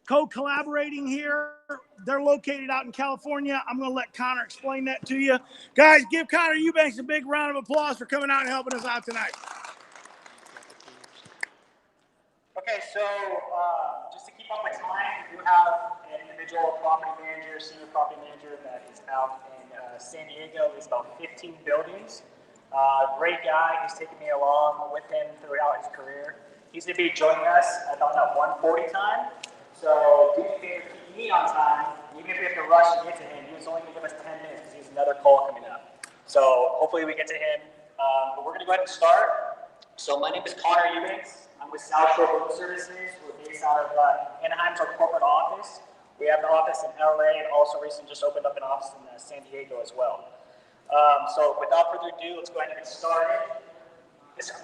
co-collaborating here. They're located out in California. I'm going to let Connor explain that to you. Guys, give Connor Eubanks a big round of applause for coming out and helping us out tonight. Okay, so just to keep up with time, we do have an individual property manager, senior property manager that is out in San Diego. There's about 15 buildings. Great guy. He's taken me along with him throughout his career. He's going to be joining us at about that 1:40 time. So do me a favor, keep me on time. Even if we have to rush to get to him, he was only going to give us 10 minutes because he has another call coming up. So hopefully we get to him. But we're going to go ahead and start. So my name is Connor Eubanks. I'm with South Shore Road Services. We're based out of Anaheim's our corporate office. We have an office in LA and also recently just opened up an office in San Diego as well. So without further ado, let's go ahead and get started.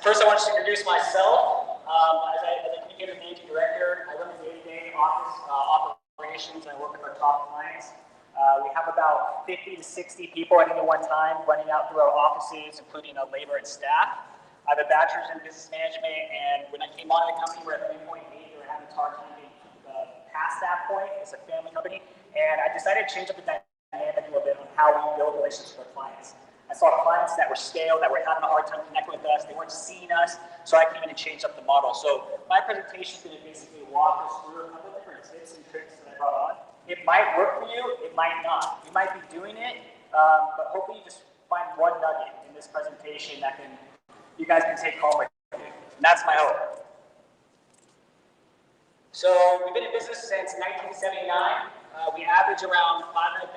First, I want to introduce myself. As a communicator managing director, I run the day-to-day office operations and I work with our top clients. We have about 50 to 60 people at any one time running out through our offices, including labor and staff. I have a bachelor's in business management, and when I came on in the company, we're at 3.8. They were having a hard time getting past that point. It's a family company, and I decided to change up the dynamic a little bit on how we build relationships with our clients. I saw clients that were stale, that were having a hard time connecting with us. They weren't seeing us, so I came in and changed up the model. So my presentation is going to basically walk us through a couple of different tips and tricks that I brought on. It might work for you, it might not. You might be doing it, but hopefully you just find one nugget in this presentation that you guys can take home with you. And that's my hope. So we've been in business since 1979. We average around 500,000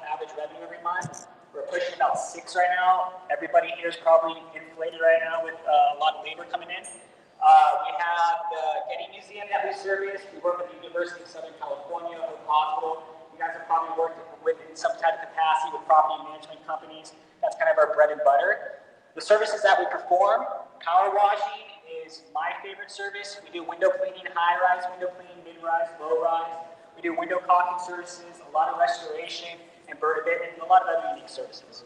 average revenue every month. We're pushing about 6 right now. Everybody here is probably inflated right now with a lot of labor coming in. We have the Getty Museum that we service. We work with the University of Southern California, Oak Hospital. You guys have probably worked with in some type of capacity with property management companies. That's kind of our bread and butter. The services that we perform, power washing is my favorite service. We do window cleaning, high-rise window cleaning, mid-rise, low-rise. We do window caulking services, a lot of restoration, and a lot of other unique services.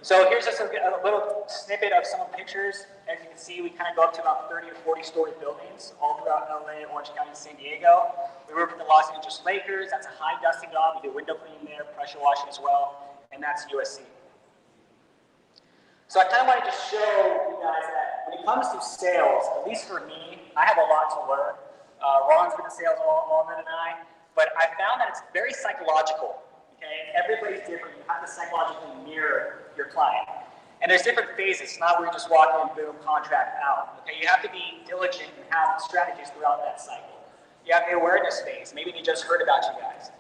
So here's just a little snippet of some of the pictures. As you can see, we kind of go up to about 30 or 40-story buildings all throughout LA, Orange County, and San Diego. We work with the Los Angeles Lakers. That's a high dusting job. We do window cleaning there, pressure washing as well, and that's USC. So I kind of wanted to show you guys that when it comes to sales, at least for me, I have a lot to learn. Ron's been in sales a lot longer than I, but I found that it's very psychological. Okay, everybody's different. You have to psychologically mirror your client. And there's different phases. It's not where you just walk in, boom, contract out. Okay, you have to be diligent and have strategies throughout that cycle. You have the awareness phase. Maybe they just heard about you guys.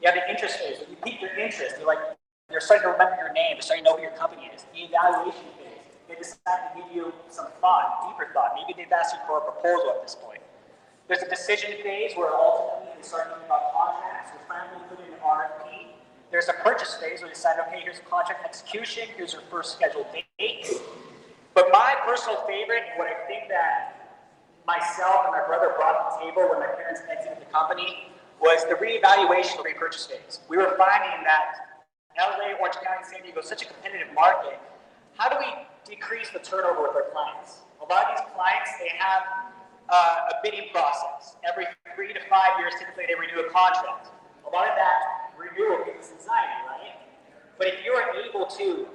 You have the interest phase. When you pique their interest, they're starting to remember your name. They're starting to know who your company is. The evaluation phase. They decide to give you some thought, deeper thought. Maybe they've asked you for a proposal at this point. There's a decision phase where ultimately they start thinking about contracts. We finally put in an RFP. There's a purchase phase where they decide, okay, here's a contract execution. Here's your first scheduled date. But my personal favorite, what I think that myself and my brother brought to the table when my parents exited the company, was the reevaluation of repurchase phase. We were finding that LA, Orange County, San Diego is such a competitive market. How do we decrease the turnover with our clients? A lot of these clients, they have a bidding process. Every 3 to 5 years, typically they renew a contract. A lot of that renewal gives us anxiety, right? But if you are able to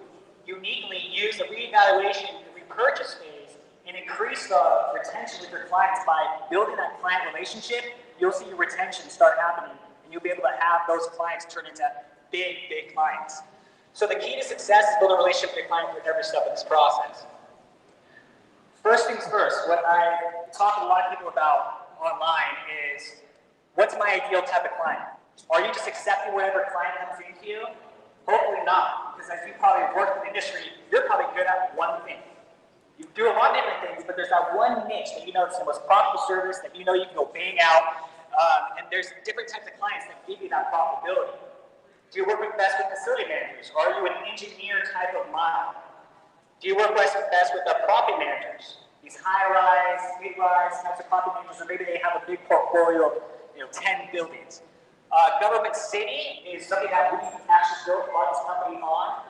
uniquely use the reevaluation, the repurchase phase, and increase the retention with your clients by building that client relationship, you'll see your retention start happening, and you'll be able to have those clients turn into big, big clients. So the key to success is building a relationship with your client with every step of this process. First things first, what I talk to a lot of people about online is, what's my ideal type of client? Are you just accepting whatever client comes into you? Hopefully not, because as you probably work in the industry, you're probably good at one thing. You do a lot of different things, but there's that one niche that you know is the most profitable service that you know you can go bang out, and there's different types of clients that give you that profitability. Do you work best with facility managers? Are you an engineer type of mind? Do you work best with the property managers? These high-rise, mid-rise types of property managers, or maybe they have a big portfolio of 10 buildings. Government city is something that we actually built this company on.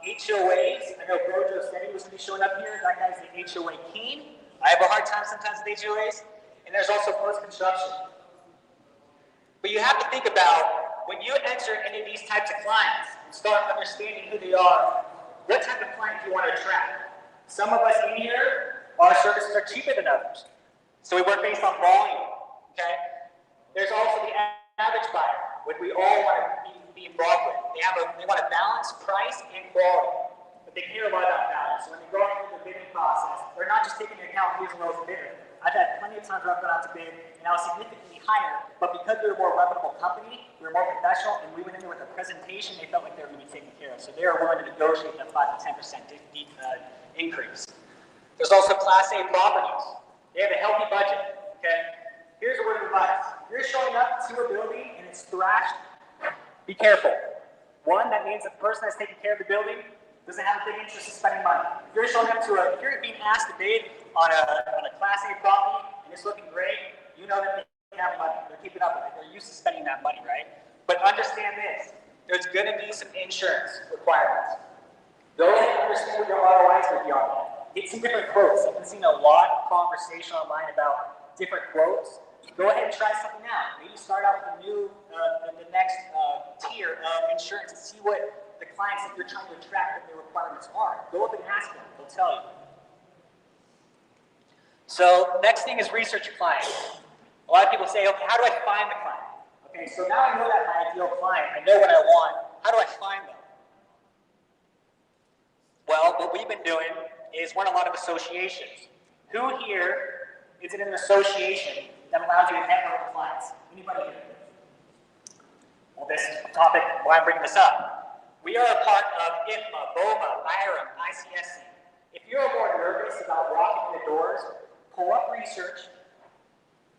HOAs, I know Brojo said he was going to be showing up here. That guy's the HOA king. I have a hard time sometimes with HOAs. And and there's also post-construction. But you have to think about, when you enter any of these types of clients and start understanding who they are, what type of client do you want to attract? Some of us in here, our services are cheaper than others. So we work based on volume, okay? There's also the average buyer, which we all want to be involved with. They want to balance price and quality, but they care a lot about value. So when they go through the bidding process, they're not just taking into account who's the lowest bidder. I've had plenty of times where I've gone out to bid, and I was significantly higher, but because we were a more reputable company, we were more professional, and we went in there with a presentation, they felt like they were going to be taken care of. So they were willing to negotiate that 5 to 10% increase. There's also Class A properties. They have a healthy budget, okay? Here's a word of advice. If you're showing up to a building and it's thrashed, be careful. One, that means the person that's taking care of the building doesn't have a big interest in spending money. If you're showing up if you're being asked to bid on a Class A property and it's looking great, you know that they have money. They're keeping up with it. They're used to spending that money, right? But understand this. There's going to be some insurance requirements. Go ahead and understand what your ROI is going to be on that. Get some different quotes. I've been seeing a lot of conversation online about different quotes. Go ahead and try something out. Maybe start out with the next tier of insurance and see what the clients that you're trying to attract, what their requirements are. Go up and ask them. They'll tell you. So next thing is research your client. A lot of people say, okay, how do I find the client? Okay, so now I know that my ideal client, I know what I want. How do I find them? Well, what we've been doing is run a lot of associations. Who here is in an association that allows you to network with clients? Anybody here? Well, this is the topic why I'm bringing this up. We are a part of IFMA, BOMA, IRM, ICSC. If you're more nervous about walking in the doors, pull up research,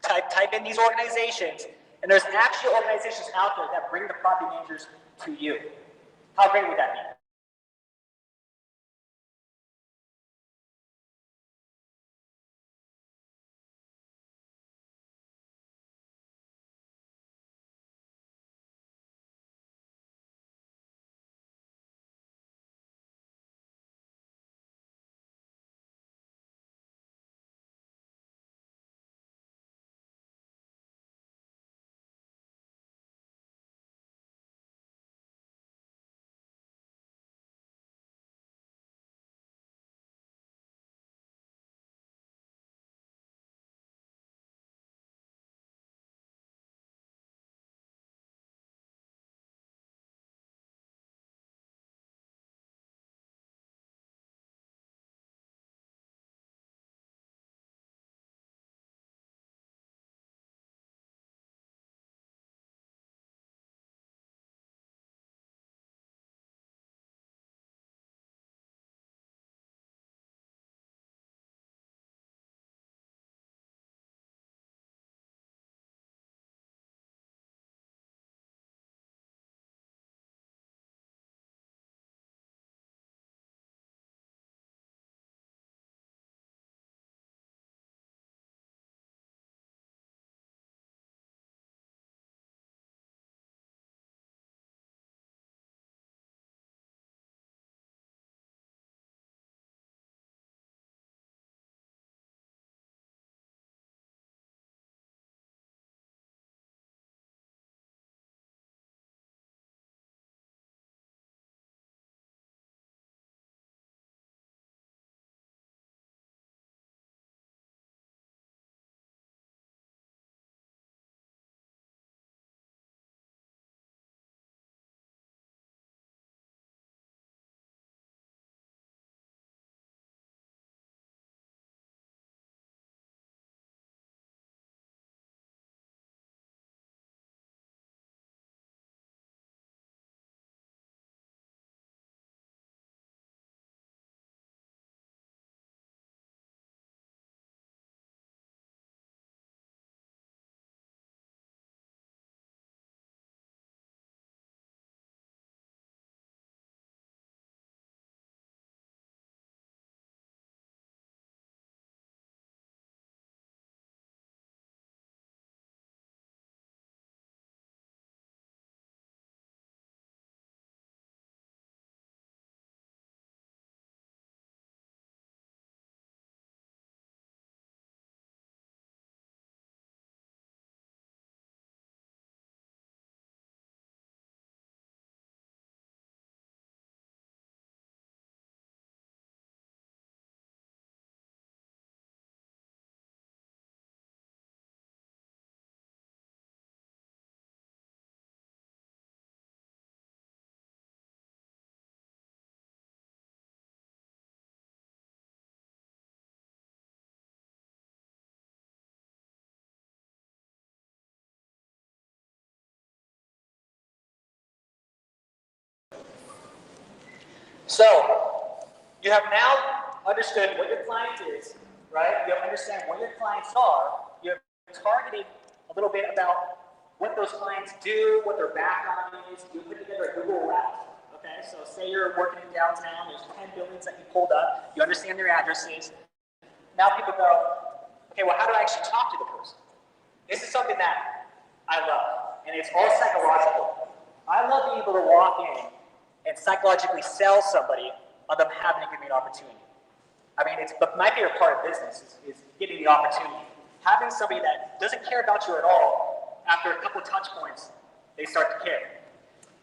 type in these organizations, and there's actual organizations out there that bring the property managers to you. How great would that be? So you have now understood what your client is, right? You have understand what your clients are. You have targeted a little bit about what those clients do, what their background is. You put together a Google route. Okay, so say you're working in downtown, there's 10 buildings that you pulled up, you understand their addresses. Now people go, okay, well, how do I actually talk to the person? This is something that I love, and it's all psychological. I love being able to walk in and psychologically sell somebody on them having to give me an opportunity. I mean, but my favorite part of business is getting the opportunity. Having somebody that doesn't care about you at all, after a couple of touch points, they start to care.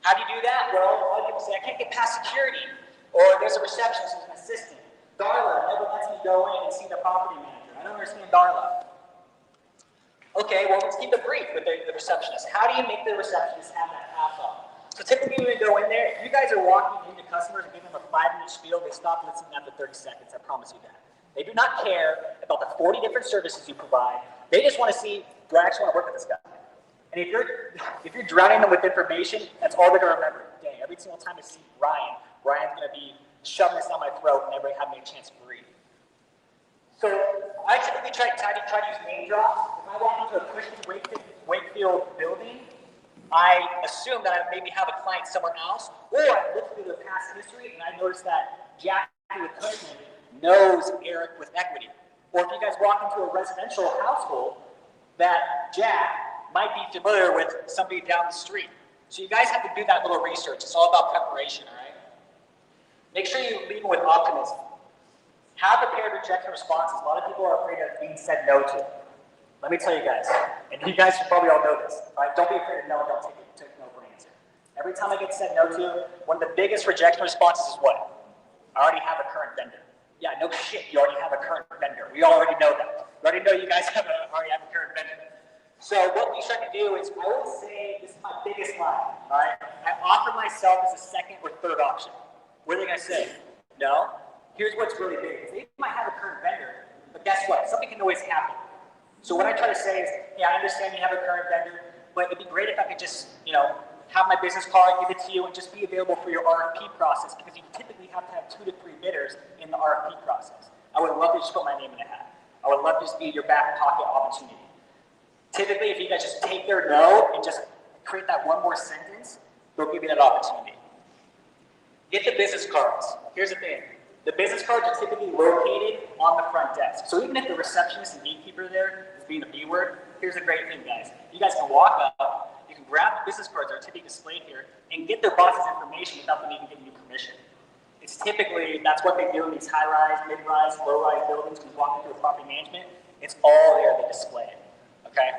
How do you do that? Well, a lot of people say, I can't get past security, or there's a receptionist who's an assistant. Darla never lets me go in and see the property manager. I don't understand Darla. Okay, well, let's keep it brief with the receptionist. How do you make the receptionist have that pass off? So typically when you go in there, if you guys are walking into customers and giving them a 5-minute spiel, they stop listening after 30 seconds, I promise you that. They do not care about the 40 different services you provide. They just want to see, do I actually want to work with this guy? And if you're drowning them with information, that's all they're going to remember. Dang, every single time I see Ryan's going to be shoving this down my throat and never having a chance to breathe. So I typically try to use name drops. If I walk into a Cushman Wakefield building, I assume that I maybe have a client somewhere else, or I look through their past history and I notice that Jack with Cushman knows Eric with Equity. Or if you guys walk into a residential household, that Jack might be familiar with somebody down the street. So you guys have to do that little research. It's all about preparation, all right? Make sure you lead with optimism. Have prepared rejection responses. A lot of people are afraid of being said no to. Let me tell you guys, and you guys should probably all know this, right? Don't be afraid of no, don't take no for an answer. Every time I get said no to, one of the biggest rejection responses is what? I already have a current vendor. Yeah, no shit, you already have a current vendor. We already know that. We already know you guys already have a current vendor. So what we try to do is, I always say, this is my biggest line, all right? I offer myself as a second or third option. What are they gonna say? No? Here's what's really big. They might have a current vendor, but guess what? Something can always happen. So what I try to say is, hey, I understand you have a current vendor, but it'd be great if I could just, have my business card, give it to you, and just be available for your RFP process, because you typically have to have 2 to 3 bidders in the RFP process. I would love to just put my name in the hat. I would love to just be your back pocket opportunity. Typically, if you guys just take their no and just create that one more sentence, they'll give you that opportunity. Get the business cards. Here's the thing. The business cards are typically located on the front desk. So even if the receptionist and gatekeeper there is being a B word, here's the great thing, guys. You guys can walk up, you can grab the business cards that are typically displayed here, and get their boss's information without them even giving you permission. It's typically, that's what they do in these high-rise, mid-rise, low-rise buildings. When you walk into a property management, it's all there, they display it. Okay?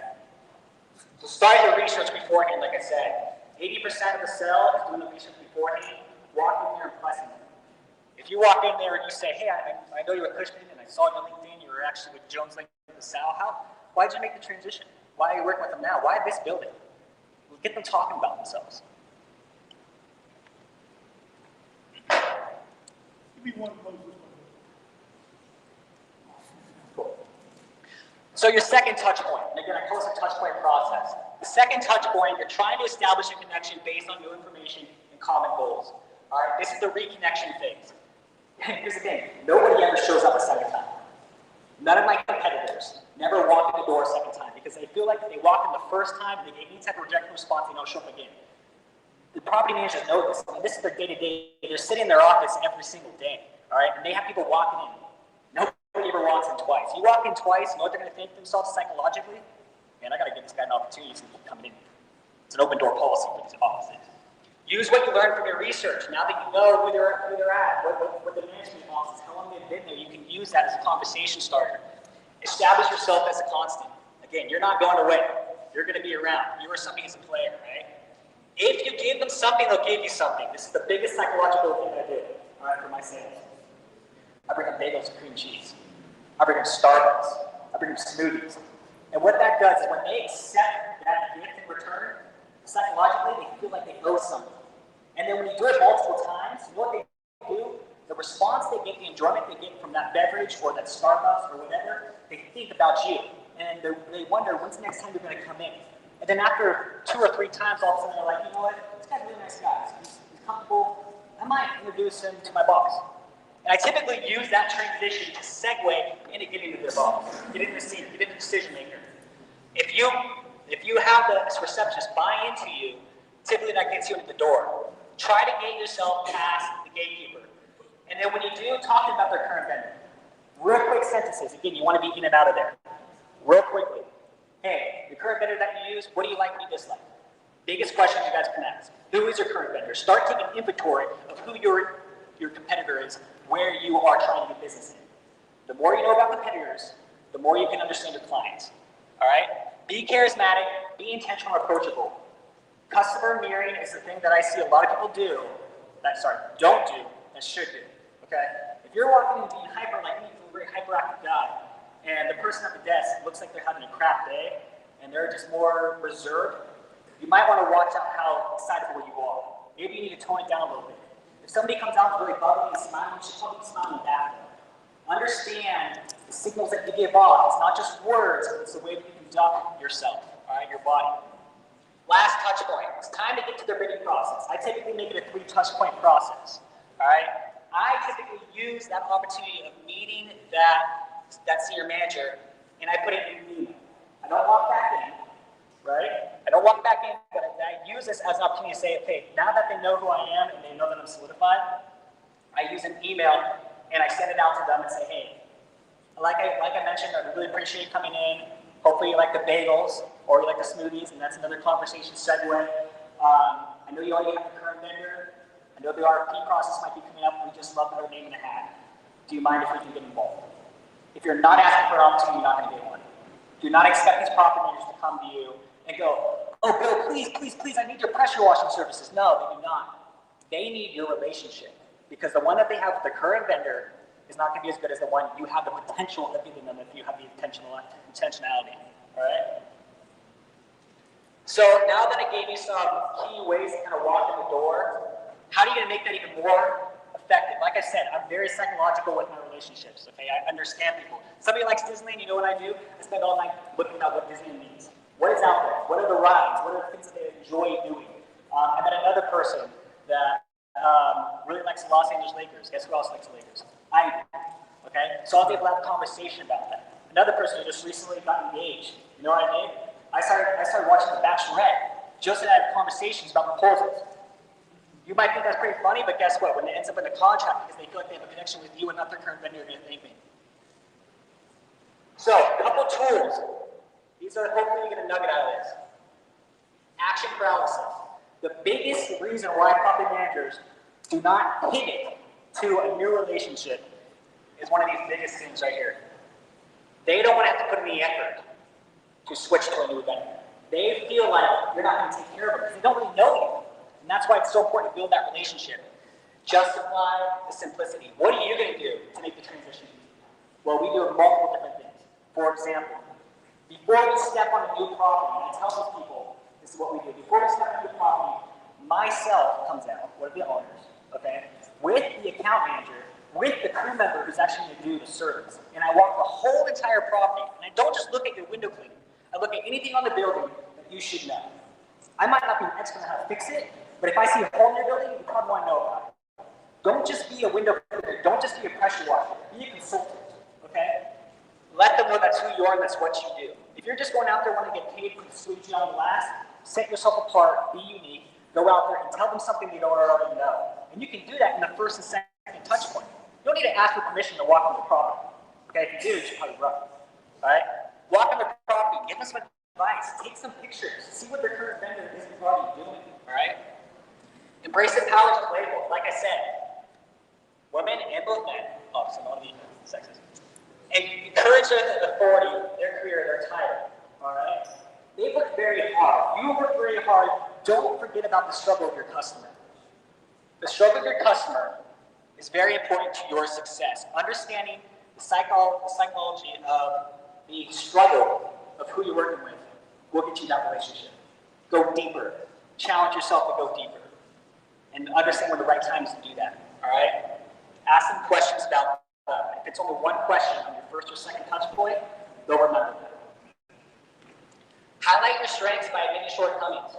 So start your research beforehand, like I said. 80% of the sell is doing the research beforehand. Walk in there and pressing them. If you walk in there and you say, hey, I know you're with Cushman and I saw you on LinkedIn, you were actually with Jones Lang LaSalle, why did you make the transition? Why are you working with them now? Why this building? Get them talking about themselves. Give me one close. Cool. So your second touch point, and again, I call this a touch point process. The second touch point, you're trying to establish a connection based on your information and common goals. All right, this is the reconnection phase. Here's the thing, nobody ever shows up a second time. None of my competitors never walk in the door a second time because they feel like if they walk in the first time and they get any type of rejection response, they don't show up again. The property managers know this. I mean, this is their day-to-day. They're sitting in their office every single day, all right? And they have people walking in. Nobody ever walks in twice. You walk in twice, you know what they're going to think themselves psychologically? Man, I got to give this guy an opportunity to keep coming in. It's an open door policy for these offices. Use what you learned from your research. Now that you know who they're at, what the management wants, how long they've been there, you can use that as a conversation starter. Establish yourself as a constant. Again, you're not going away. You're going to be around. You are something as a player, right? If you give them something, they'll give you something. This is the biggest psychological thing I do, all right, for my sales. I bring them bagels and cream cheese. I bring them Starbucks. I bring them smoothies. And what that does is when they accept that gift in return, psychologically, they feel like they owe something. And then when you do it multiple times, you know what they do? The response they get, the enjoyment they get from that beverage or that Starbucks or whatever, they think about you. And they wonder, when's the next time you're going to come in? And then after 2 or 3 times, all of a sudden they're like, you know what? This guy's a really nice guy. He's comfortable. I might introduce him to my boss. And I typically use that transition to segue into getting to the boss, getting the seat, getting the decision maker. If you have the receptionist buy into you, typically that gets you into the door. Try to get yourself past the gatekeeper. And then when you do, talk about their current vendor. Real quick sentences. Again, you want to be in and out of there. Real quickly. Hey, your current vendor that you use, what do you like, what do you dislike? Biggest question you guys can ask. Who is your current vendor? Start taking inventory of who your competitor is, where you are trying to get business in. The more you know about competitors, the more you can understand your clients. All right? Be charismatic, be intentional, approachable. Customer mirroring is the thing that I see a lot of people do, don't do, and should do. Okay? If you're walking and being hyper like me, a very hyperactive guy, and the person at the desk looks like they're having a crap day, and they're just more reserved, you might want to watch out how excitable you are. Maybe you need to tone it down a little bit. If somebody comes out really bubbly and smiling, you should probably smile back. Understand the signals that you give off. It's not just words, but it's the way that you conduct yourself, all right, your body. Last touch point. It's time to get to the bidding process. I typically make it a 3-touch point process, all right? I typically use that opportunity of meeting that senior manager, and I put it in an email. I don't walk back in, right? I don't walk back in, but I use this as an opportunity to say, okay, now that they know who I am and they know that I'm solidified, I use an email and I send it out to them and say, hey, like I mentioned, I really appreciate you coming in. Hopefully you like the bagels or you like the smoothies, and that's another conversation segue. I know you already have the current vendor. I know the RFP process might be coming up. We just love to have a name in the hat. Do you mind if we can get involved? If you're not asking for an opportunity, you're not going to get one. Do not expect these property managers to come to you and go, oh, Bill, please, I need your pressure washing services. No, they do not. They need your relationship, because the one that they have with the current vendor is not going to be as good as the one you have the potential of giving them if you have the intentionality. All right? So now that I gave you some key ways to kind of walk in the door, how are you going to make that even more effective? Like I said, I'm very psychological with my relationships. Okay, I understand people. Somebody likes Disneyland, you know what I do? I spend all night looking at what Disneyland means. What is out there? What are the rides? What are the things that they enjoy doing? I met another person that really likes the Los Angeles Lakers. Guess who else likes the Lakers? I do. Okay, so I was able to have a conversation about that. Another person who just recently got engaged. You know what I did? I started watching The Bachelorette just to have conversations about proposals. You might think that's pretty funny, but guess what? When it ends up in the contract, because they feel like they have a connection with you and not their current vendor, you're going to thank me. So, a couple tools. These are hopefully you get a nugget out of this. Action paralysis. The biggest reason why property managers do not pivot to a new relationship is one of these biggest things right here. They don't want to have to put in the effort to switch to a new vendor. They feel like you're not going to take care of it because they don't really know you. And that's why it's so important to build that relationship. Justify the simplicity. What are you going to do to make the transition easy? Well, we do multiple different things. For example, before we step on a new property, and I tell these people, this is what we do. Before we step on a new property, myself comes out, one of the owners, okay, with the account manager, with the crew member who's actually going to do the service. And I walk the whole entire property, and I don't just look at your window cleaning. I look at anything on the building that you should know. I might not be an expert on how to fix it, but if I see a hole in your building, you probably want to know about it. Don't just be a window cleaner. Don't just be a pressure washer. Be a consultant, okay? Let them know that's who you are and that's what you do. If you're just going out there wanting to get paid for the squeegee on the last, set yourself apart, be unique, go out there and tell them something they don't already know. And you can do that in the first and second touch point. You don't need to ask for permission to walk on the property. Okay, if you do, you should probably run. All right? Walk on the property, give them some advice, take some pictures, see what their current vendor is already doing. All right? Embrace the powers of labels. Like I said, women and both men, obviously, I don't want to be sexist. And encourage their authority, their career, their title. All right? They work very hard. You work very hard. Don't forget about the struggle of your customer. The struggle of your customer is very important to your success. Understanding the psychology of the struggle of who you're working with will get you that relationship. Go deeper. Challenge yourself to go deeper. And understand when the right time is to do that. All right? Ask them questions about if it's only one question on your first or second touch point, they'll remember that. Highlight your strengths by admitting shortcomings.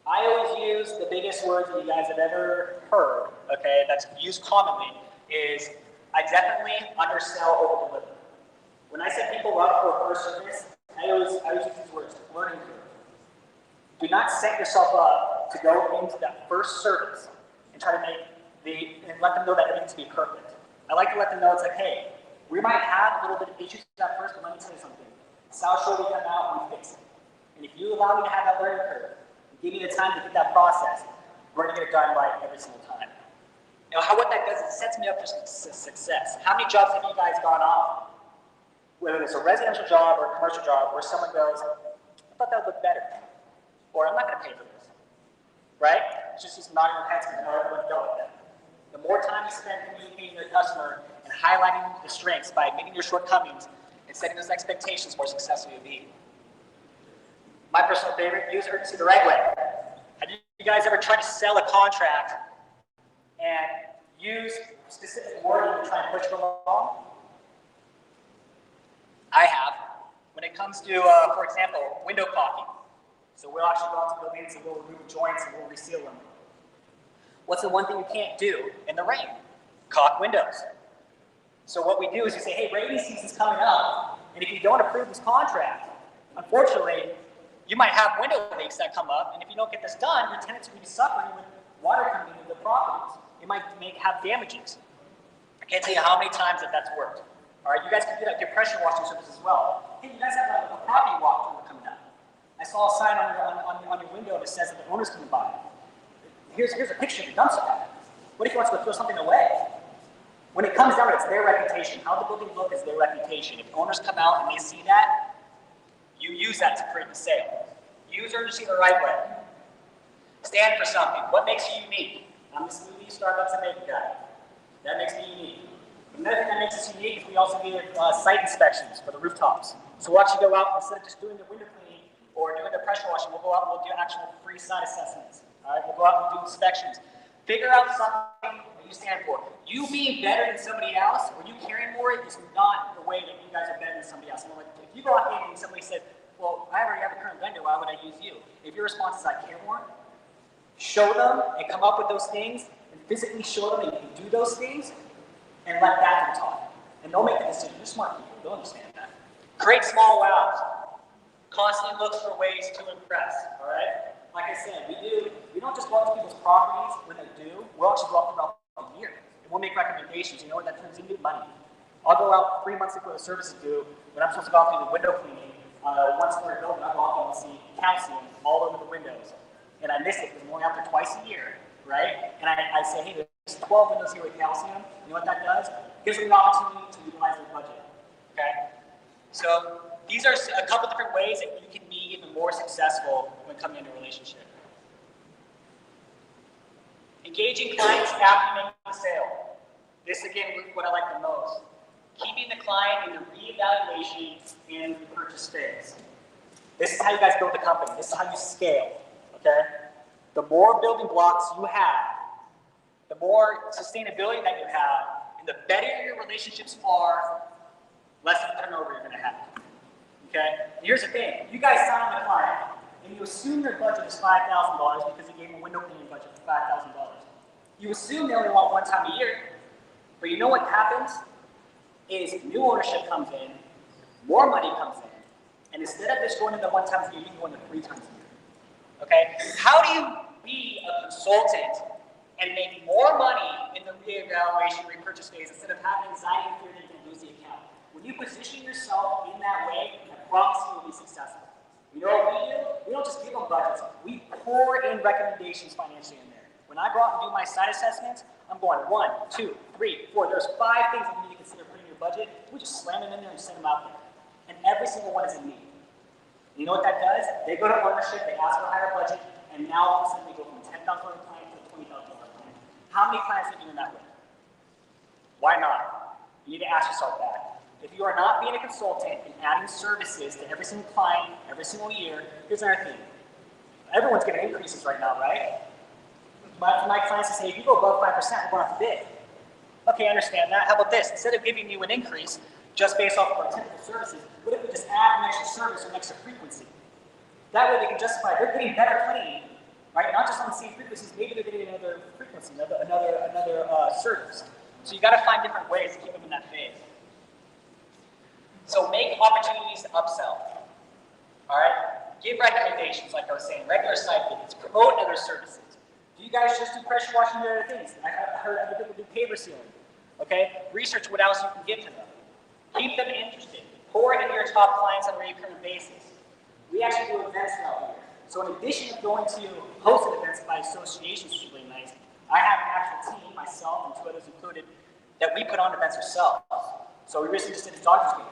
I always use the biggest words that you guys have ever heard, okay, that's used commonly, is I definitely undersell, over-deliver. When I set people up for a first service, I always use these words, learning curve. Do not set yourself up to go into that first service and try to and let them know that it needs to be perfect. I like to let them know it's like, hey, we might have a little bit of issues at first, but let me tell you something. South Shore, we come out and we fix it. And if you allow me to have that learning curve, and give me the time to get that process, we're going to get it done right every single time. Now, what that does is it sets me up for success. How many jobs have you guys gone on? Whether it's a residential job or a commercial job, where someone goes, I thought that would look better. Or I'm not going to pay for this. Right? It's just nodding your heads and everyone's go with that. The more time you spend communicating with your customer and highlighting the strengths by admitting your shortcomings and setting those expectations, more successful you'll be. My personal favorite, use urgency the right way. Have you guys ever tried to sell a contract and use specific wording to try and push it along? I have. When it comes to, for example, window caulking. So we'll actually go out to buildings and we'll remove joints and we'll reseal them. What's the one thing you can't do in the rain? Caulk windows. So what we do is we say, hey, rainy season's coming up, and if you don't approve this contract, unfortunately, you might have window leaks that come up, and if you don't get this done, your tenants are going to be suffering with water coming into the properties. It might have damages. I can't tell you how many times that's worked. All right, you guys can do that with your pressure washing service as well. Hey, you guys have a property walk coming up. I saw a sign on your window that says that the owner's coming by. Here's a picture of the dumpster. What if he wants to go throw something away? When it comes down to it, it's their reputation. How the building look is their reputation. If owners come out and they see that, you use that to create the sale. Use urgency the right way. Stand for something. What makes you unique? I'm the smoothie, Starbucks, and bacon guy. That makes me unique. Another thing that makes us unique is we also give site inspections for the rooftops. So we'll actually go out, instead of just doing the window cleaning or doing the pressure washing, we'll go out and we'll do actual free site assessments. All right, we'll go out and do inspections. Figure out something that you stand for. You being better than somebody else, or you caring more, is not the way that you guys are better than somebody else. Like, if you go out there and somebody said, well, I already have a current vendor, why would I use you? If your response is, I care more, show them and come up with those things, and physically show them that you can do those things, and let that do talk. And they'll make the decision. They're smart people. They'll understand that. Create small wows. Constantly look for ways to impress, all right? Like I said, we don't just go out to people's properties when they do. We'll actually go out throughout the year. And we'll make recommendations. You know what? That turns into money. I'll go out 3 months before the service is due. When I'm supposed to go out and do the window cleaning, once we're building, I'll go out and see calcium all over the windows. And I miss it because I'm only out there twice a year, right? And I say, hey, there's 12 windows here with calcium. You know what that does? It gives them an opportunity to utilize their budget, okay? So these are a couple different ways that you can be even more successful when coming into a relationship. Engaging clients after making the sale. This, again, is what I like the most. Keeping the client in the reevaluation and the purchase phase. This is how you guys build the company. This is how you scale, okay? The more building blocks you have, the more sustainability that you have, and the better your relationships are, less of turnover you're going to have. Okay? Here's the thing. You guys sign on the client, and you assume their budget is $5,000 because you gave them a window cleaning budget for $5,000. You assume they only want one time a year, but you know what happens is new ownership comes in, more money comes in, and instead of just going into one time a year, you can go into 3 times a year. Okay? How do you be a consultant and make more money in the reevaluation, repurchase phase instead of having anxiety and fear that you can lose the account? When you position yourself in that way, I promise you will be successful. You know what we do? We don't just give them budgets. We pour in recommendations financially in there. When I go out and do my site assessments, I'm going 1, 2, 3, 4. There's 5 things that you need to consider putting in your budget. We just slam them in there and send them out there. And every single one is in need. You know what that does? They go to ownership, they ask for a higher budget, and now all of a sudden they go from a $10,000 client to a $20,000 client. How many clients are you doing that with? Why not? You need to ask yourself that. If you are not being a consultant and adding services to every single client, every single year, here's another thing. Everyone's getting increases right now, right? My clients say, if you go above 5%, we're going off the bid. Okay, I understand that. How about this? Instead of giving you an increase just based off of our typical services, what if we just add an extra service or an extra frequency? That way they can justify they're getting better cleaning, right? Not just on the same frequencies, maybe they're getting another frequency, another service. So you got to find different ways to keep them in that phase. So make opportunities to upsell, all right? Give recommendations, like I was saying, regular site visits, promote other services. Do you guys just do pressure washing and other things? I heard other people do paver sealing, okay? Research what else you can give to them. Keep them interested. Pour into your top clients on a recurring basis. We actually do events throughout the year. So in addition to going to hosted events by associations, which is really nice, I have an actual team, myself and 2 others included, that we put on events ourselves. So we recently just did a Dodgers game.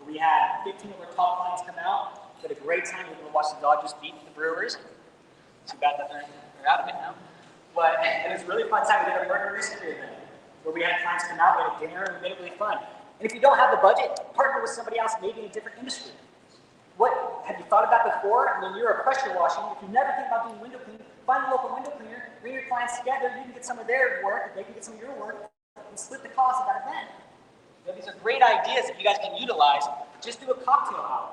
We had 15 of our top clients come out. We had a great time. We were watch the Dodgers beat the Brewers. Too bad that they're out of it now. But it was a really fun time. We did a murder mystery event where we had clients come out, we had a dinner, and we made it really fun. And if you don't have the budget, partner with somebody else, maybe in a different industry. What have you thought about before? When you're a pressure washing, if you never think about doing window cleaning, find a local window cleaner, bring your clients together, you can get some of their work, they can get some of your work, and split the cost of that event. You know, these are great ideas that you guys can utilize. Just do a cocktail hour.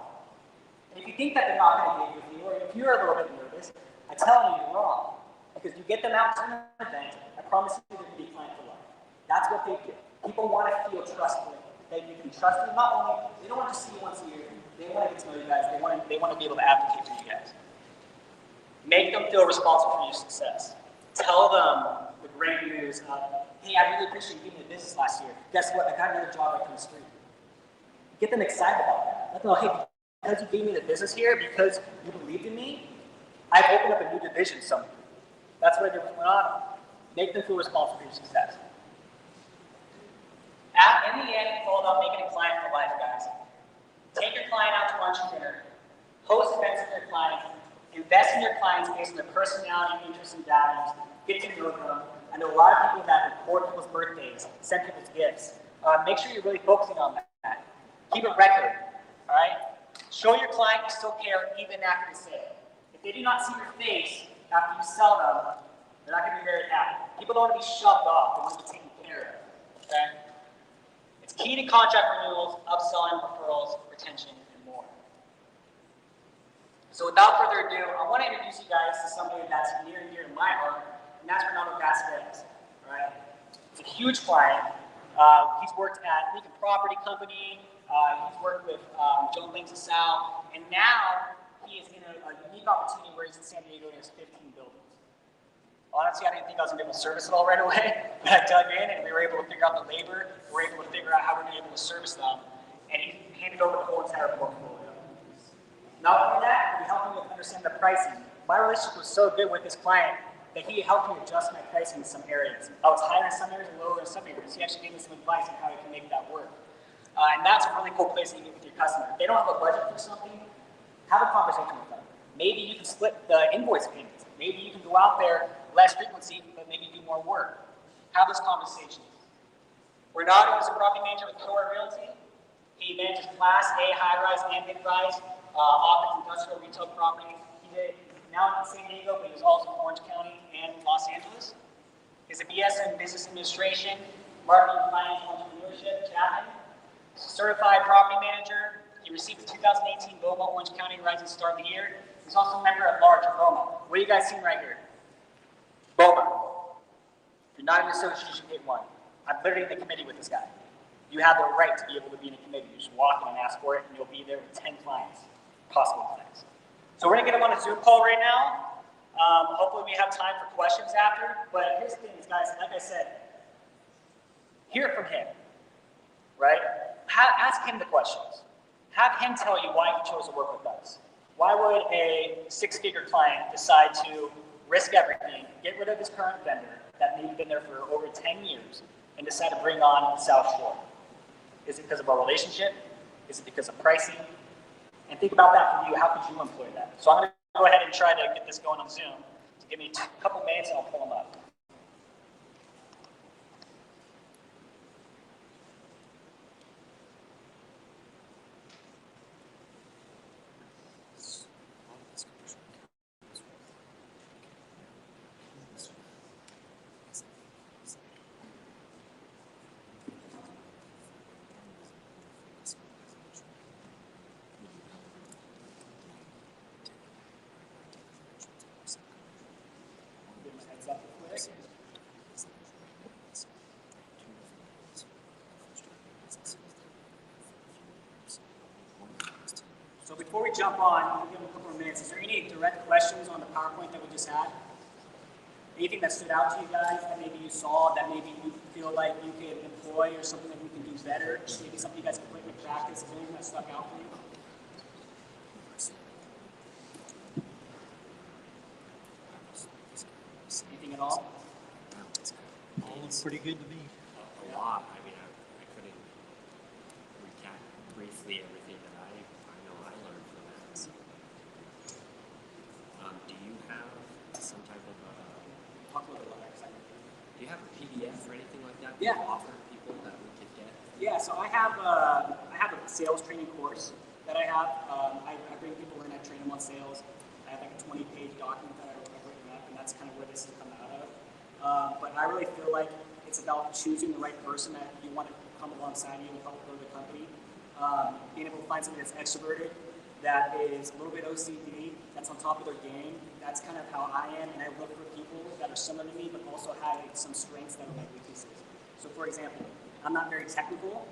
And if you think that they're not going to engage with you, or if you're a little bit nervous, I'm telling you, you're wrong. Because you get them out to an event, I promise you they're going to be client for life. That's what they do. People want to feel trustworthy. That you can trust them. Not only, they don't want to see you once a year, they want to get to know you guys, they want to be able to advocate for you guys. Make them feel responsible for your success. Tell them the great news of, hey, I really appreciate you giving me the business last year. Guess what? I got another job right from the street. Get them excited about that. Let them know, hey, because you gave me the business here, because you believed in me, I've opened up a new division somewhere. That's what I did with Renato. Make them feel responsible for your success. In the end, it's all about making a client for life, guys. Take your client out to lunch and dinner, host events with your clients, invest in your clients based on their personality, interests, and values, get to know them. I know a lot of people that record people's birthdays, send people's gifts. Make sure you're really focusing on that. Keep a record, all right? Show your client you still care even after the sale. If they do not see your face after you sell them, they're not going to be very happy. People don't want to be shoved off, they want to be taken care of, okay? It's key to contract renewals, upselling, referrals, retention, and more. So without further ado, I want to introduce you guys to somebody that's near and dear to my heart, and that's Renato Vasquez, right? He's a huge client. He's worked at Lincoln Property Company. He's worked with Eubanks and Sal, and now he is in a unique opportunity where he's in San Diego and has 15 buildings. Honestly, I didn't think I was going to be able to service it all right away, but I dug in and we were able to figure out the labor, we were able to figure out how we're going to be able to service them, and he handed over the whole entire portfolio. Not only that, we helped him with understand the pricing. My relationship was so good with this client that he helped me adjust my pricing in some areas. I was higher in some areas and lower in some areas. He actually gave me some advice on how I can make that work. And that's a really cool place to get with your customer. If they don't have a budget for something, have a conversation with them. Maybe you can split the invoice payments. Maybe you can go out there, less frequency, but maybe do more work. Have those conversations. Renato is a property manager with Kiowa Realty. He manages Class A, high-rise, and mid-rise, office, industrial, retail properties. He's now in San Diego, but he was also in Orange County and Los Angeles. He's a BS in Business Administration, Marketing, Finance, Entrepreneurship, Chapman. Certified property manager. He received the 2018 BOMA Orange County Rising Star of the Year. He's also a member at large of BOMA. What are you guys seeing right here? BOMA. If you're not in an association, get one. I'm literally in the committee with this guy. You have the right to be able to be in a committee. You just walk in and ask for it, and you'll be there with 10 clients, possible clients. So we're going to get him on a Zoom call right now. Hopefully we have time for questions after. But here's the thing, guys. Like I said, hear from him, right? Ask him the questions. Have him tell you why he chose to work with us. Why would a six-figure client decide to risk everything, get rid of his current vendor that maybe been there for over 10 years, and decide to bring on South Shore? Is it because of our relationship? Is it because of pricing? And think about that for you. How could you employ that? So I'm going to go ahead and try to get this going on Zoom. So give me a couple minutes and I'll pull them up. before we jump on, we'll give them a couple more minutes. Is there any direct questions on the PowerPoint that we just had? Anything that stood out to you guys that maybe you saw that maybe you feel like you could employ or something that we can do better? Maybe something you guys can put into practice. Is there anything that stuck out for you? Anything at all? All looks pretty good to me. A lot. I mean, I couldn't recap briefly everything that I know I learned from that. So, do you have some type of Talk a little bit about that. do you have a PDF or anything like that Yeah. you offer people that we could get? Yeah, so I have a sales training course that I have. I bring people in, I train them on sales. I have like a 20-page document that I've written up, and that's kind of where this has come out of. But I really feel like it's about choosing the right person that you want to come alongside you and help grow the company. Being able to find somebody that's extroverted, that is a little bit OCD, that's on top of their game. That's kind of how I am, and I look for people that are similar to me, but also have some strengths that are my weaknesses. So for example, I'm not very technical.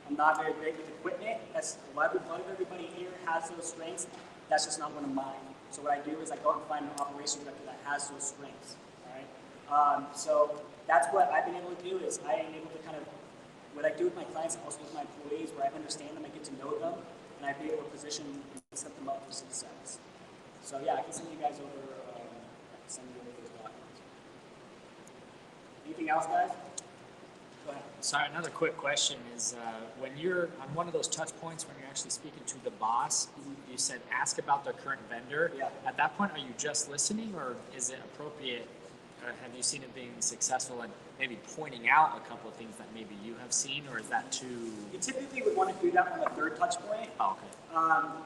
I'm not very great with equipment. That's a lot of everybody here has those strengths. That's just not one of mine. So what I do is I go out and find an operation director that has those strengths. All right. So that's what I've been able to do is I am able to kind of what I do with my clients, also with my employees, where I understand them, I get to know them, and I be able to position and set them up for success. So yeah, I can send you guys over. Send you over those documents. Anything else, guys? Go ahead. Sorry, another quick question is when you're on one of those touch points when you're actually speaking to the boss, you said ask about their current vendor. Yeah. At that point, are you just listening, or is it appropriate? Have you seen it being successful and maybe pointing out a couple of things that maybe you have seen, or is that too? You typically would want to do that on the third touch point. Oh, okay.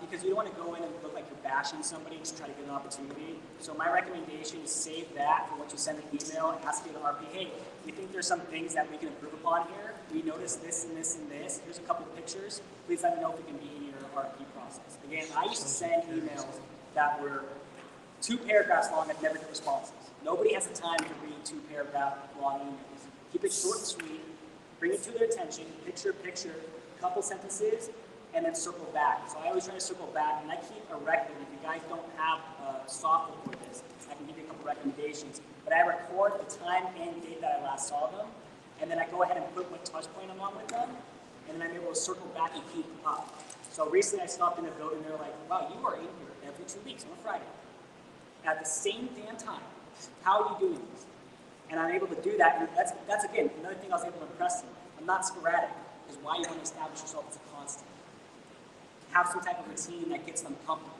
Because you don't want to go in and look like you're bashing somebody and just try to get an opportunity. So my recommendation is save that for once you send an email and ask you to RP, hey, we think there's some things that we can improve upon here. We noticed this and this and this. Here's a couple of pictures. Please let me know if we can be in your RP process. Again, I used to send emails that were 2 paragraphs long that never get responses. Nobody has the time to read 2 paragraph long emails. Keep it short and sweet. Bring it to their attention. Picture, couple sentences, and then circle back. So I always try to circle back, and I keep a record. If you guys don't have software for this, I can give you a couple recommendations. But I record the time and date that I last saw them, and then I go ahead and put what touch point I'm on with them, and then I'm able to circle back and keep up. So recently I stopped in a building, and they're like, wow, you are in here every 2 weeks on a Friday. At the same damn time. How are you doing this? And I'm able to do that, and that's again, another thing I was able to impress them. I'm not sporadic, is why you want to establish yourself as a constant. Have some type of routine that gets them comfortable.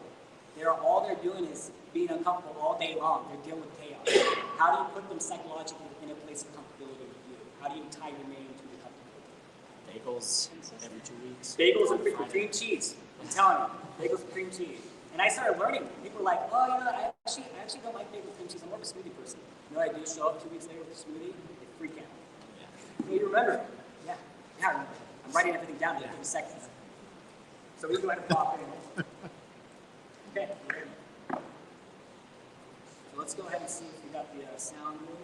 All they're doing is being uncomfortable all day long. They're dealing with chaos. How do you put them psychologically in a place of comfortability with you? How do you tie your name to the comfortability? Bagels every 2 weeks. Bagels and cream cheese. I'm telling you, bagels and cream cheese. And I started learning. People were like, oh, you know, I actually don't like bagels and cream cheese. I'm more of a smoothie person. You know what I do? Show up 2 weeks later with a smoothie, they freak out. Yeah. You remember? Yeah. Yeah, I remember. I'm writing everything down in 30 seconds. So we go ahead and pop in. Okay, we're ready. So let's go ahead and see if we got the sound moving.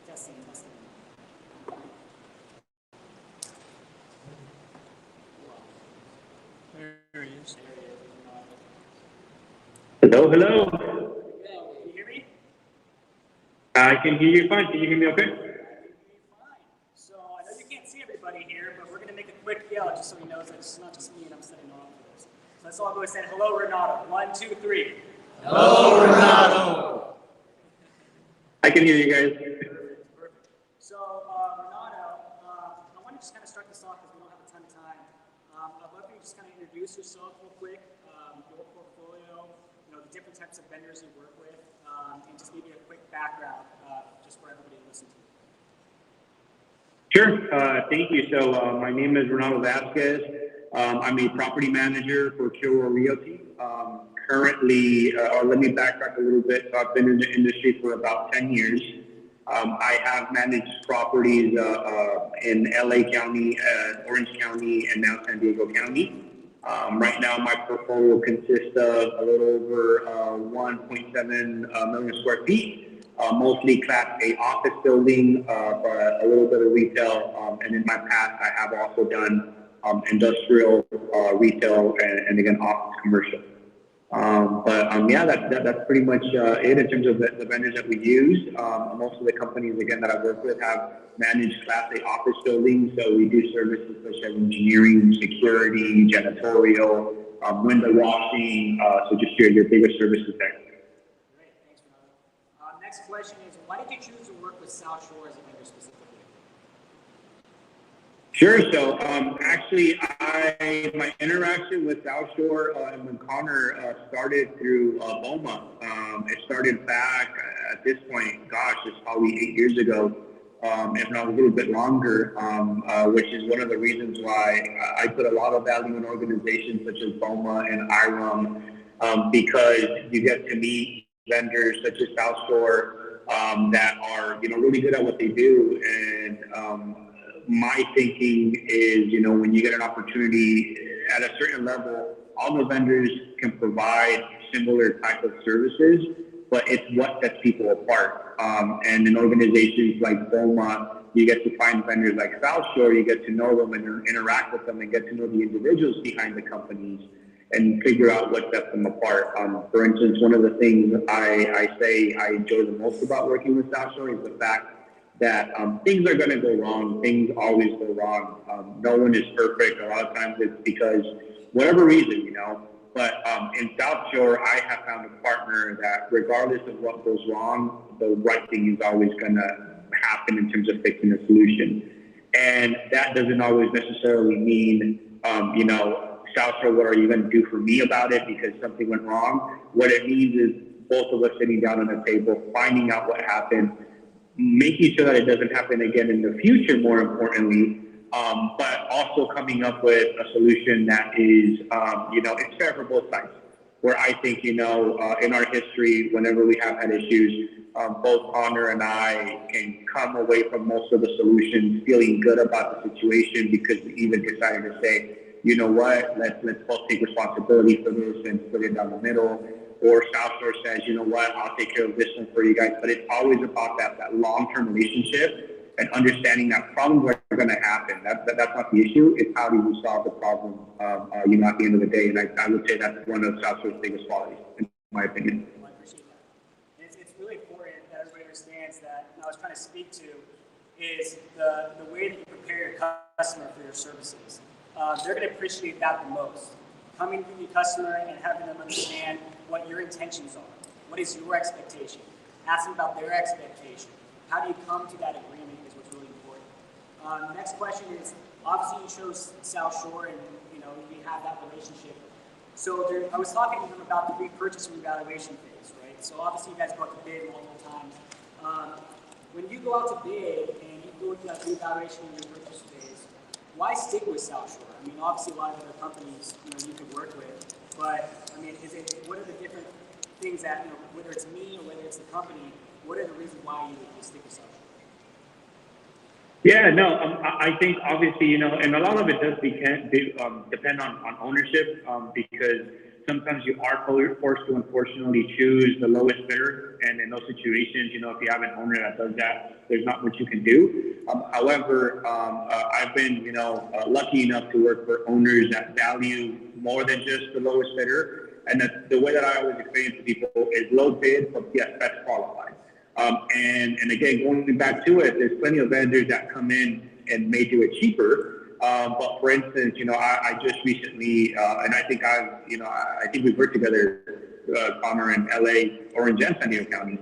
Testing. There he is. Hello, hello. Can you hear me? I can hear you fine. Can you hear me okay? Fine. So I know you can't see everybody here, but we're going to make a quick yell just so he knows that it's not just me and I'm setting off for this. So let's all go and say hello, Renato. 1, 2, 3. Hello, Renato. I can hear you guys. Perfect. So Renato, I want to just kind of start this off because we don't have a ton of time. I'd love for you to just kind of introduce yourself real quick, your portfolio, you know, the different types of vendors you work with, and just maybe a quick background just for everybody to listen to. Sure. Thank you. So my name is Renato Vasquez. I'm a property manager for Kiowa Realty. Currently, or let me backtrack a little bit. So I've been in the industry for about 10 years. I have managed properties in LA County, Orange County, and now San Diego County. Right now, my portfolio consists of a little over 1.7 million square feet, mostly Class A office building, but a little bit of retail. And in my past, I have also done industrial, retail, and again, office commercial. Yeah, that's pretty much it in terms of the vendors that we use. Most of the companies, again, that I work with have managed Class A office buildings. So we do services such as engineering, security, janitorial, window washing. So just your bigger services there. Great, thanks, Ronaldo. Next question is, why did you choose to work with South Shore as a vendor specifically? Sure. So actually, my interaction with South Shore and when Connor started through BOMA. It started back at this point, gosh, it's probably 8 years ago, if not a little bit longer, which is one of the reasons why I put a lot of value in organizations such as BOMA and IRUM, because you get to meet vendors such as South Shore that are really good at what they do. And my thinking is, when you get an opportunity at a certain level, all the vendors can provide similar type of services, but it's what sets people apart. And in organizations like BOMA, you get to find vendors like South Shore, you get to know them and interact with them and get to know the individuals behind the companies and figure out what sets them apart. For instance, one of the things I say I enjoy the most about working with South Shore is the fact that things are going to go wrong. Things always go wrong. No one is perfect. A lot of times it's because whatever reason, But in South Shore, I have found a partner that regardless of what goes wrong, the right thing is always going to happen in terms of fixing a solution. And that doesn't always necessarily mean, South Shore, what are you going to do for me about it because something went wrong? What it means is both of us sitting down on a table, finding out what happened, making sure that it doesn't happen again in the future, more importantly, but also coming up with a solution that is, it's fair for both sides. Where I think, in our history, whenever we have had issues, both Connor and I can come away from most of the solutions feeling good about the situation because we even decided to say, you know what, let's both take responsibility for this and split it down the middle. Or South Shore says, you know what, I'll take care of this one for you guys. But it's always about that long-term relationship and understanding that problems are going to happen. That's not the issue. It's how do you solve the problem, at the end of the day. And I would say that's one of South Shore's biggest qualities, in my opinion. Well, I appreciate that. And it's really important that everybody understands that I was trying to speak to is the way that you prepare your customer for your services. They're going to appreciate that the most. Coming to the customer and having them understand what your intentions are. What is your expectation? Asking about their expectation. How do you come to that agreement is what's really important. The next question is, obviously you chose South Shore and you have that relationship. So I was talking to them about the repurchase and evaluation phase, right? So obviously you guys go out to bid multiple times. When you go out to bid and you go through that evaluation and repurchase phase, why stick with South Shore? I mean, obviously a lot of other companies, you could work with, but I mean, what are the different things that, whether it's me or whether it's the company, what are the reasons why you would stick with South Shore? Yeah, no, I think obviously, and a lot of it does depend on ownership, because sometimes you are forced to unfortunately choose the lowest bidder. And in those situations, if you have an owner that does that, there's not much you can do. However, I've been, lucky enough to work for owners that value more than just the lowest bidder. And the way that I always explain it to people is low bid, but yes, best qualified. And again, going back to it, there's plenty of vendors that come in and may do it cheaper. But for instance, I just recently, and I think I think we've worked together, Connor, in LA, Orange, and San Diego County.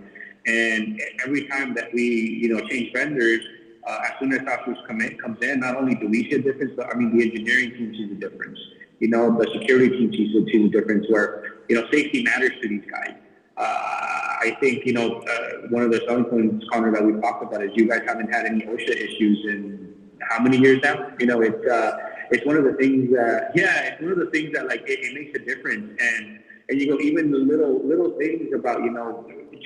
And every time that we, change vendors, as soon as South Shore comes in, not only do we see a difference, but the engineering team sees a difference. The security team sees a difference where, safety matters to these guys. I think, one of the selling points, Connor, that we talked about is you guys haven't had any OSHA issues in how many years now? it's one of the things that, it's one of the things that like it makes a difference. And you go, even the little things about,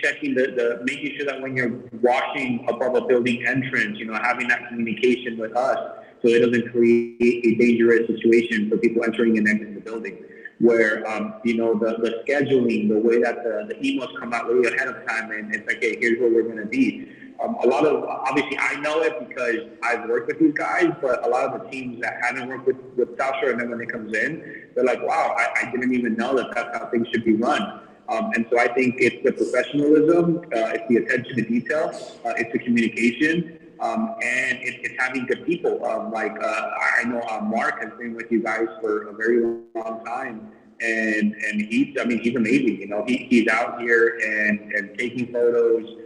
checking making sure that when you're washing above a building entrance, having that communication with us so it doesn't create a dangerous situation for people entering and exiting the building. Where, the scheduling, the way that the emails come out way ahead of time, and it's like, hey, here's where we're going to be. A lot of, obviously I know it because I've worked with these guys, but a lot of the teams that haven't worked with South Shore, and then when it comes in, they're like, wow, I didn't even know that that's how things should be run. And so I think it's the professionalism, it's the attention to detail, it's the communication, and it's having good people. I know Mark has been with you guys for a very long time, and he's amazing. He's out here and taking photos,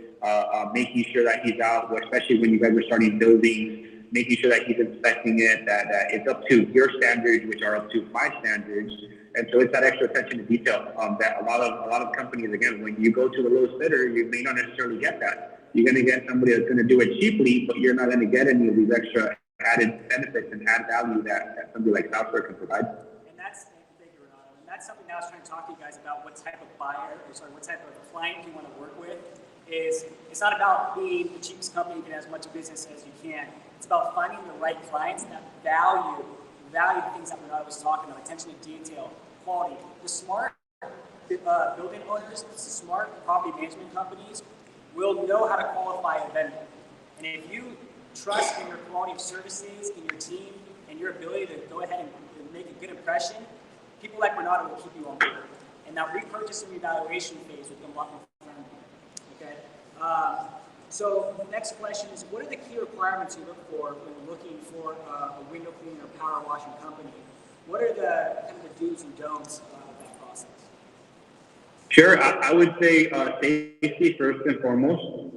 making sure that he's out, especially when you guys are starting buildings, making sure that he's inspecting it, that it's up to your standards, which are up to my standards. And so it's that extra attention to detail that a lot of companies, again, when you go to a lowest bidder, you may not necessarily get that. You're going to get somebody that's going to do it cheaply, but you're not going to get any of these extra added benefits and added value that somebody like South Shore can provide. And that's, thank you, Renato. And that's something that I was trying to talk to you guys about, what type of what type of client you want to work with. It's not about being the cheapest company and get as much business as you can. It's about finding the right clients that value the things that Renato was talking about, attention to detail, quality. The smart building owners, the smart property management companies will know how to qualify a vendor. And if you trust in your quality of services, in your team, and your ability to go ahead and make a good impression, people like Renato will keep you on board. And that repurchase and revaluation phase will come up in front of you. Okay? So the next question is, what are the key requirements you look for when looking for a window cleaning or power washing company? What are the kind of the do's and don'ts of that process? Sure, I would say safety first and foremost.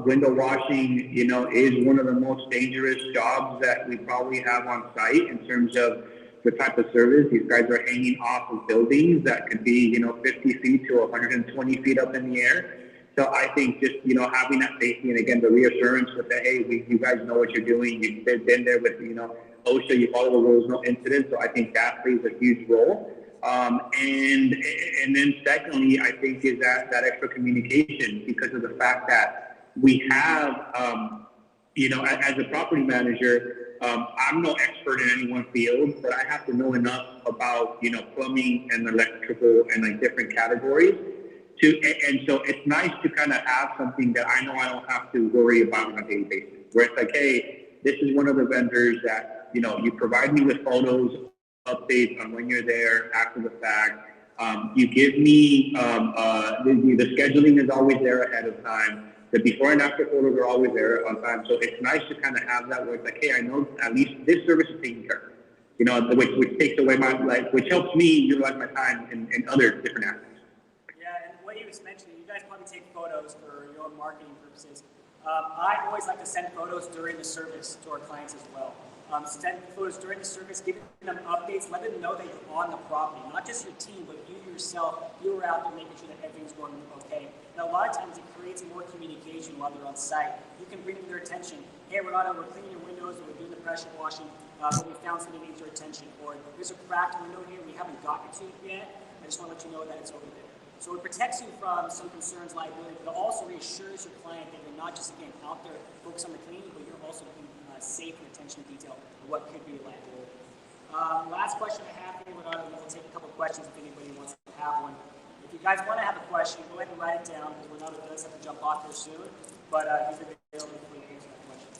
Window washing, is one of the most dangerous jobs that we probably have on site in terms of the type of service. These guys are hanging off of buildings that could be, 50 feet to 120 feet up in the air. So I think just, having that safety and, again, the reassurance with that, hey, you guys know what you're doing. You've been there with, OSHA, you follow the rules, no incidents. So I think that plays a huge role. And then secondly, I think is that extra communication, because of the fact that we have, as a property manager, I'm no expert in any one field, but I have to know enough about, plumbing and electrical and like different categories. And so it's nice to kind of have something that I know I don't have to worry about on a daily basis, where it's like, hey, this is one of the vendors that, you provide me with photos, updates on when you're there after the fact. You give me, the scheduling is always there ahead of time. The before and after photos are always there on time. So it's nice to kind of have that where it's like, hey, I know at least this service is taken care of, which takes away my, which helps me utilize my time in other different aspects. What he was mentioning, you guys probably take photos for your own marketing purposes. I always like to send photos during the service to our clients as well. Send photos during the service, giving them updates, let them know that you're on the property, not just your team, but you yourself. You're out there making sure that everything's going okay. Now, a lot of times it creates more communication while they're on site. You can bring to their attention, hey, Renato, we're cleaning your windows, we're doing the pressure washing, but we found something that needs your attention. Or there's a cracked window here, we haven't gotten to it yet. I just want to let you know that it's over there. So it protects you from some concerns, liability, but it also reassures your client that you're not just, again, out there focused on the cleaning, but you're also being safe and attention to detail of what could be a liability. Last question I have here, Renato, we'll take a couple of questions if anybody wants to have one. If you guys want to have a question, go ahead and write it down, because Renato does have to jump off here soon, but he's available for you to answer that question.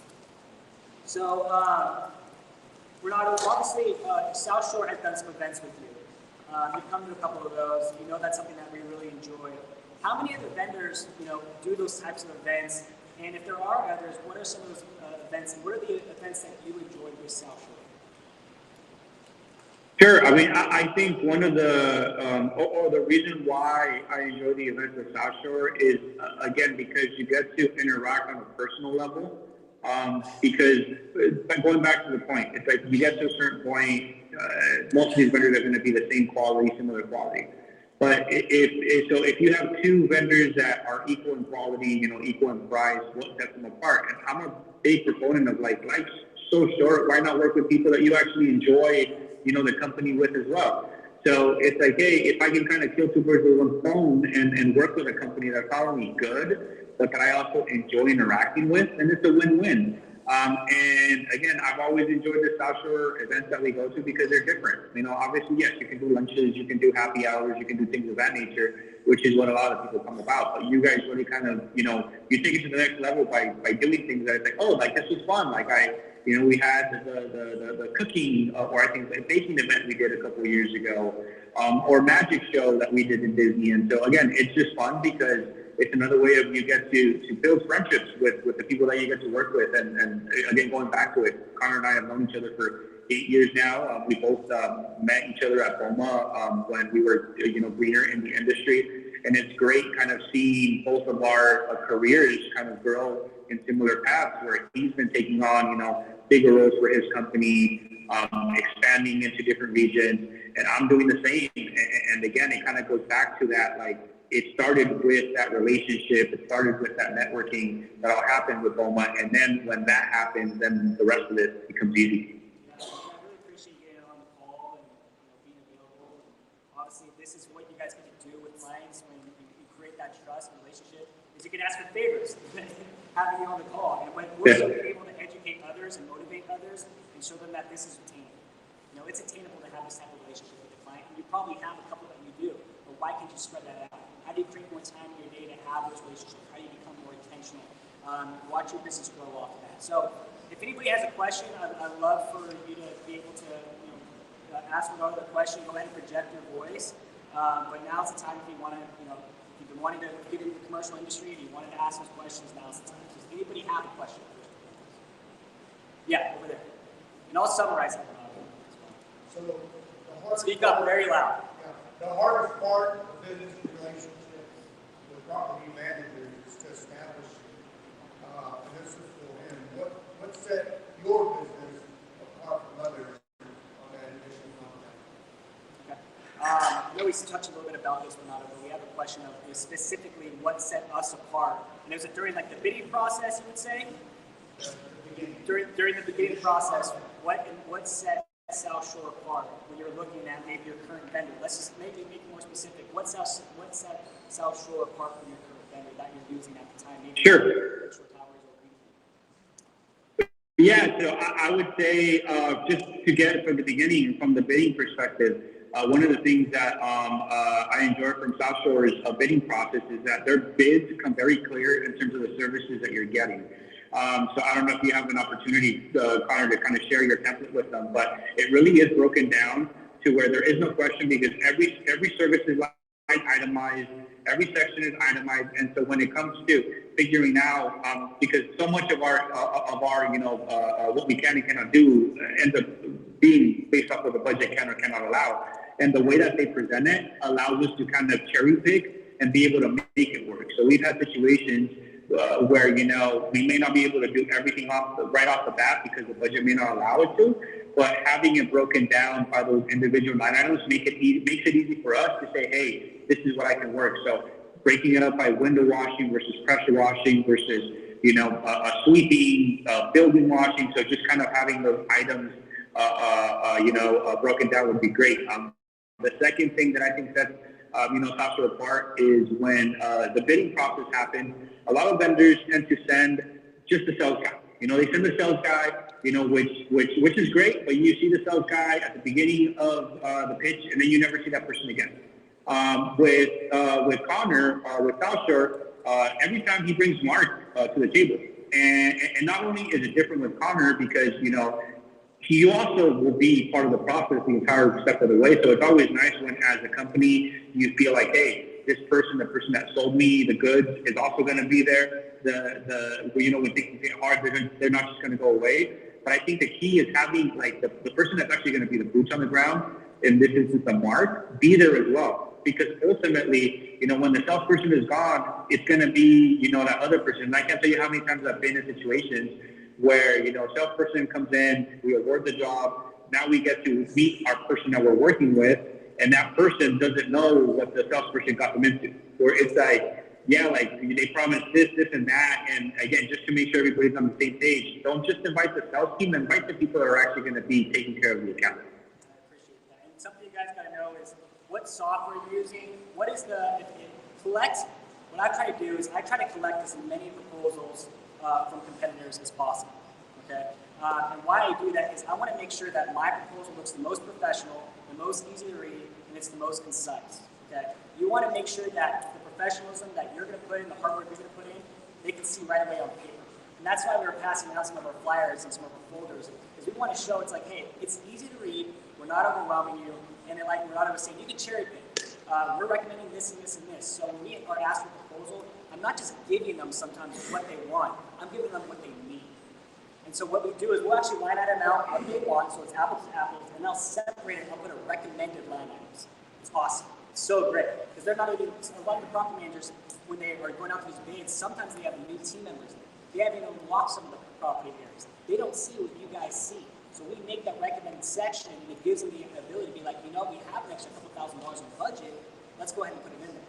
So, Renato, obviously, South Shore has done some events with you. We've come to a couple of those. You know that's something that we really enjoy. How many other vendors, do those types of events? And if there are others, what are some of those events, and what are the events that you enjoy with South Shore? Sure. I mean, I think one of the, or the reason why I enjoy the events with South Shore is, again, because you get to interact on a personal level. Because going back to the point, it's like you get to a certain point, most of these vendors are going to be the same quality, similar quality. But if you have two vendors that are equal in quality, equal in price, what sets them apart? And I'm a big proponent of like so short. Why not work with people that you actually enjoy, the company with as well? So it's like, hey, if I can kind of kill two birds with one stone and work with a company that's not only good, but that I also enjoy interacting with, then it's a win-win. And again, I've always enjoyed the South Shore events that we go to because they're different. Obviously, yes, you can do lunches, you can do happy hours, you can do things of that nature, which is what a lot of people come about. But you guys really kind of, you take it to the next level by doing things that it's like, oh, like this was fun. Like we had the cooking, or I think the baking event we did a couple of years ago, or magic show that we did in Disney. And so again, it's just fun because it's another way of you get to build friendships with the people that you get to work with. And again, going back to it, Connor and I have known each other for 8 years now. We both met each other at BOMA when we were, greener in the industry. And it's great kind of seeing both of our careers kind of grow in similar paths, where he's been taking on, bigger roles for his company, expanding into different regions, and I'm doing the same. And again, it kind of goes back to that, like, it started with that relationship, it started with that networking that all happened with BOMA, and then when that happens, then the rest of it becomes easy. I really appreciate getting on the call and being available. Obviously, this is what you guys get to do with clients when you create that trust and relationship, is you can ask for favors, having you on the call. And when we're able to educate others and motivate others and show them that this is attainable. It's attainable to have this type of relationship with the client, and you probably have a couple that you do, but why can't you spread that out? How do you create more time in your day to have those relationships? How do you become more intentional? Watch your business grow off of that. So if anybody has a question, I'd love for you to be able to ask another question. Go ahead and project your voice. But now's the time if you want to, if you've been wanting to get into the commercial industry and you wanted to ask those questions, now's the time. Does anybody have a question? Yeah, over there. And I'll summarize it. So the hardest Speak up very loud. The hardest part of business relationships with property managers is to establish, and this is for him, what set your business apart from others on that initial contact? Okay. I know we touched a little bit about this, Renato, but we have a question of specifically what set us apart. And was it during the bidding process, you would say? During the beginning process, what set South Shore apart when you're looking at maybe your current vendor? Let's just maybe make it more specific. What set South Shore apart from your current vendor that you're using at the time? Maybe Sure. Yeah, so I would say just to get it from the beginning, from the bidding perspective, one of the things that I enjoy from South Shore's bidding process is that their bids come very clear in terms of the services that you're getting. So I don't know if you have an opportunity, Connor, to kind of share your template with them, but it really is broken down to where there is no question, because every service is itemized, every section is itemized, and so when it comes to figuring out, because so much of our what we can and cannot do ends up being based off of the budget can or cannot allow, and the way that they present it allows us to kind of cherry pick and be able to make it work. So we've had situations where we may not be able to do everything right off the bat because the budget may not allow it to, but having it broken down by those individual line items makes it easy for us to say, hey, this is what I can work. So breaking it up by window washing versus pressure washing versus sweeping, building washing. So just kind of having those items broken down would be great. The second thing that I think sets South Shore apart is when the bidding process happens. A lot of vendors tend to send just the sales guy. They send the sales guy, which is great, but you see the sales guy at the beginning of the pitch, and then you never see that person again. With Connor, with South Shore, every time he brings Mark to the table, and not only is it different with Connor because he also will be part of the process the entire step of the way. So it's always nice when, as a company, you feel like, hey, this person, the person that sold me the goods, is also going to be there. When things get hard, they're not just going to go away. But I think the key is having like the person that's actually going to be the boots on the ground, in this instance, the Mark, be there as well. Because ultimately, when the salesperson is gone, it's going to be, that other person. And I can't tell you how many times I've been in situations where, a salesperson comes in, we award the job, now we get to meet our person that we're working with, and that person doesn't know what the salesperson got them into. Or it's like, yeah, like they promised this, this, and that. And again, just to make sure everybody's on the same page, don't just invite the sales team, invite the people that are actually going to be taking care of the account. I appreciate that. And something you guys got to know is what software you're using. What is the, if it collects, what I try to do is I try to collect as many proposals from competitors as possible. Okay? And why I do that is I want to make sure that my proposal looks the most professional, the most easy to read, and it's the most concise. Okay? You want to make sure that the professionalism that you're going to put in, the hard work you're going to put in, they can see right away on paper. And that's why we were passing out some of our flyers and some of our folders, is we want to show it's like, hey, it's easy to read, we're not overwhelming you, and then like we're not saying you can cherry pick. We're recommending this and this and this. So when we are asked for a proposal, I'm not just giving them sometimes what they want, I'm giving them what they need. And so what we do is we'll actually line item out what they want, so it's apples to apples, and they'll separate it up into recommended line items. It's awesome. It's so great. Because they're not even, a lot of the property managers, when they are going out to these bids, sometimes they have new team members. They haven't even watched some of the property areas. They don't see what you guys see. So we make that recommended section, and it gives them the ability to be like, you know, we have an extra couple $1,000s in budget. Let's go ahead and put it in there.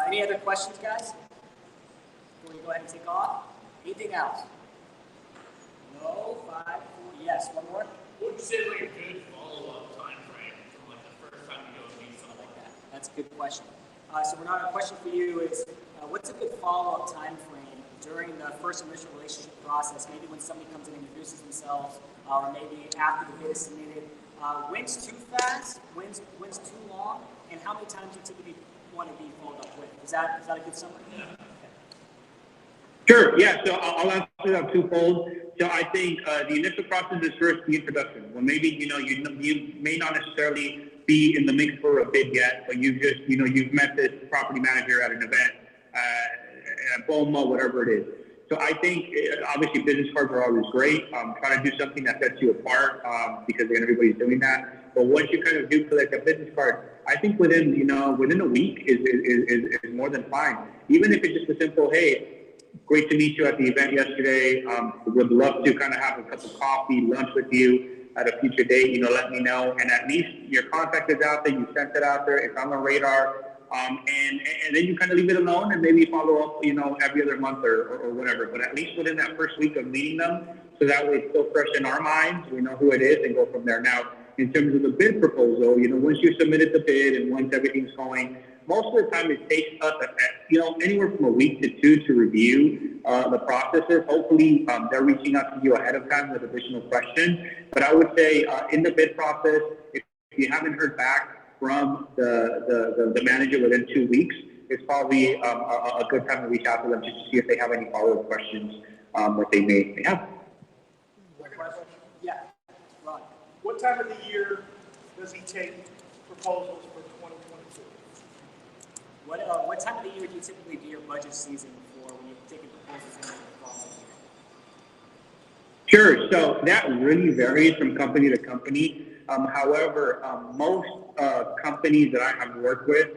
Any other questions, guys? Before we go ahead and take off? Anything else? No? 5, 4, yes. One more? What would you say like a good follow-up time frame from like the first time you go meet someone like that? That's a good question. So Renato, a question for you is, what's a good follow-up time frame during the first initial relationship process? Maybe when somebody comes in and introduces themselves, or maybe after the bid is submitted. When's too fast? When's too long? And how many times do you typically want to be followed up with? Is that a good summary? Yeah. Sure, yeah, so I'll answer that twofold. So I think the initial process is first the introduction. Well, maybe, you may not necessarily be in the mix for a bid yet, but you've just, you've met this property manager at an event, at BOMA, whatever it is. So I think, obviously, business cards are always great. Try to do something that sets you apart, because again, everybody's doing that. But once you kind of do collect a business card, I think within a week is more than fine. Even if it's just a simple, hey, great to meet you at the event yesterday. Would love to kind of have a cup of coffee, lunch with you at a future date. Let me know. And at least your contact is out there. You sent it out there. It's on the radar. And then you kind of leave it alone and maybe follow up, every other month or whatever. But at least within that first week of meeting them, so that way it's still fresh in our minds. We know who it is and go from there. Now, in terms of the bid proposal, once you submitted the bid and once everything's going, most of the time it takes us, anywhere from a week to 2 to review the processes. Hopefully, they're reaching out to you ahead of time with additional questions. But I would say in the bid process, if you haven't heard back from the manager within 2 weeks, it's probably a good time to reach out to them just to see if they have any follow-up questions that they may have. Yeah, Ron. What time of the year does he take proposals for 2022? What time of the year do you typically do your budget season for when you're taking proposals in the following year? Sure. So that really varies from company to company. However, most companies that I have worked with,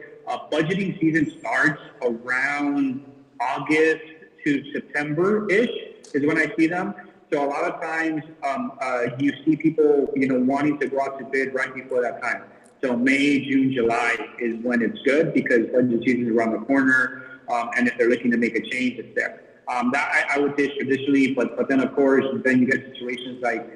budgeting season starts around August to September-ish is when I see them. So a lot of times you see people, wanting to go out to bid right before that time. So May, June, July is when it's good because budget season is around the corner, and if they're looking to make a change, it's there. That I would say traditionally, but then of course, then you get situations like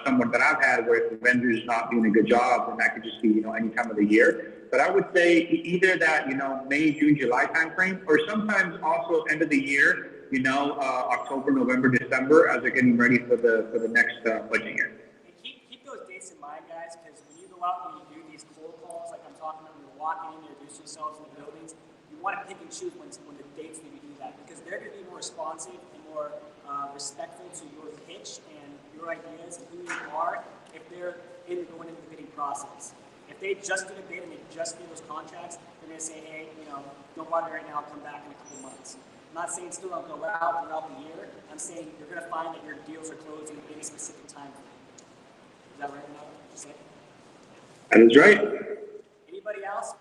someone that I've had where if the vendor's not doing a good job, then that could just be, any time of the year. But I would say either that, May, June, July timeframe, or sometimes also end of the year, October, November, December, as they're getting ready for the next budget year. And keep those dates in mind, guys, because when you go out and you do these cold calls, like I'm talking about, when you're walking in, you introduce yourselves in the buildings, you want to pick and choose when the dates that you do that, because they're going to be more responsive and more respectful to your pitch and your ideas and who you are if they're going into the bidding process. If they just did a bid and they just did those contracts, they're going to say, hey, don't bother right now, come back in a couple months. I'm not saying still don't go out throughout the year. I'm saying you're going to find that your deals are closing in a specific time frame. Is that right, Renato? Just say? That is right. Anybody else?